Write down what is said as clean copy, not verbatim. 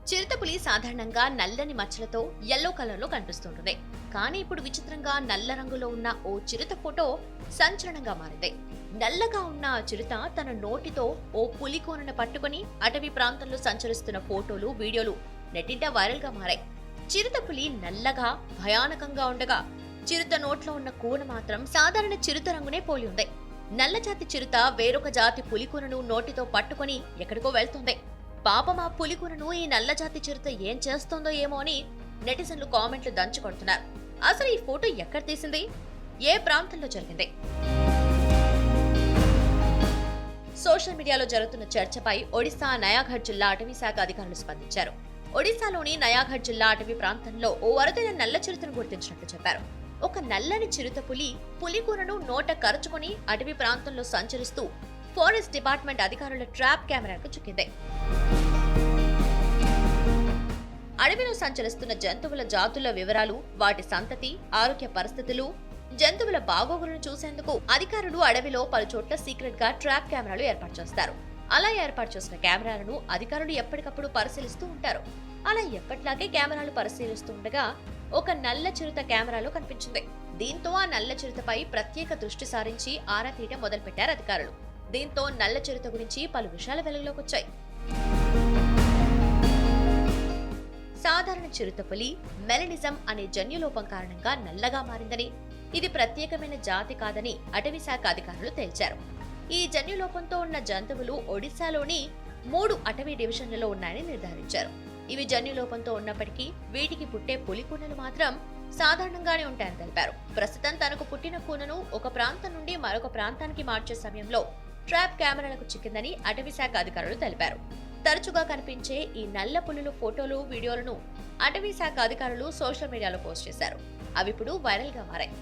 చిరుతపులి సాధారణంగా నల్లని మచ్చలతో యెల్లో కలర్ లో కనిపిస్తుంటుంది. కానీ ఇప్పుడు విచిత్రంగా నల్ల రంగులో ఉన్న ఓ చిరుత ఫోటో సంచలనంగా మారింది. నల్లగా ఉన్న ఆ చిరుత తన నోటితో ఓ పులి కూనను పట్టుకుని అటవీ ప్రాంతంలో సంచరిస్తున్న ఫోటోలు, వీడియోలు నెట్టింట వైరల్ గా మారాయి. చిరుతపులి నల్లగా భయానకంగా ఉండగా చిరుత నోట్లో ఉన్న కూన మాత్రం సాధారణ చిరుత రంగునే పోలి ఉంది. నల్ల జాతి చిరుత వేరొక జాతి పులికూనను నోటితో పట్టుకుని ఎక్కడికో వెళ్తుంది. పాపం ఆ పులికూనను ఈ నల్ల జాతి చిరుత ఏం చేస్తోందో ఏమో అని నెటిజన్లు కామెంట్లు దంచుకొడుతున్నారు. అసలు ఈ ఫోటో ఎక్కడ తీసింది, ఏ ప్రాంతంలో జరిగింది? సోషల్ మీడియాలో జరుగుతున్న చర్చపై ఒడిశా నయాగఢ్ జిల్లా అటవీ శాఖ అధికారులు స్పందించారు. ఒడిశాలోని నయాగఢ్ జిల్లా అటవీ ప్రాంతంలో ఓ అరుదైన నల్ల చిరుతను గుర్తించినట్లు చెప్పారు. ఒక నల్లని చిరుత పులికూనను నోట కరుచుకుని అటవీ ప్రాంతంలో సంచరిస్తూ ఫారెస్ట్ డిపార్ట్మెంట్ అధికారుల ట్రాప్ కెమెరాకు చిక్కింది. అడవిలో సంచరిస్తున్న జంతువుల జాతుల వివరాలు, వాటి సంతతి, ఆరోగ్య పరిస్థితులు, జంతువుల బాగోగులను చూసేందుకు అధికారులు అడవిలో పలుచోట్ల సీక్రెట్ గా ట్రాప్ కెమెరాలు ఏర్పాటు చేస్తారు. అలా ఏర్పాటు చేసిన కెమెరాలను అధికారులు ఎప్పటికప్పుడు పరిశీలిస్తూ ఉంటారు. అలా ఎప్పటిలాగే కెమెరాలు పరిశీలిస్తూ ఉండగా ఒక నల్ల చిరుత కెమెరాలో కనిపించింది. దీంతో ఆ నల్ల చిరుతపై ప్రత్యేక దృష్టి సారించి ఆరా తీయడం మొదలుపెట్టారు అధికారులు. దీంతో నల్ల చిరుత గురించి పలు విషయాలు వెలుగులోకి వచ్చాయి. సాధారణ చిరుతపులి మెలనిజం అనే జన్యులోపం కారణంగా నల్లగా మారిందని, ఇది ప్రత్యేకమైన జాతి కాదని అటవీ శాఖ అధికారులు తేల్చారు. ఈ జన్యులోపంతో ఉన్న జంతువులు ఒడిశాలోని 3 అటవీ డివిజన్లలో ఉన్నాయని నిర్ధారించారు. ఇవి జన్యులోపంతో ఉన్నప్పటికీ వీటికి పుట్టే పులి కూనలు మాత్రం సాధారణంగానే ఉంటాయని తెలిపారు. ప్రస్తుతం తనకు పుట్టిన కూనను ఒక ప్రాంతం నుండి మరొక ప్రాంతానికి మార్చే సమయంలో ట్రాప్ కెమెరాలకు చిక్కిందని అటవీ శాఖ అధికారులు తెలిపారు. తరచుగా కనిపించే ఈ నల్ల పులుల ఫోటోలు, వీడియోలను అటవీ శాఖ అధికారులు సోషల్ మీడియాలో పోస్ట్ చేశారు. అవి ఇప్పుడు వైరల్ గా మారాయి.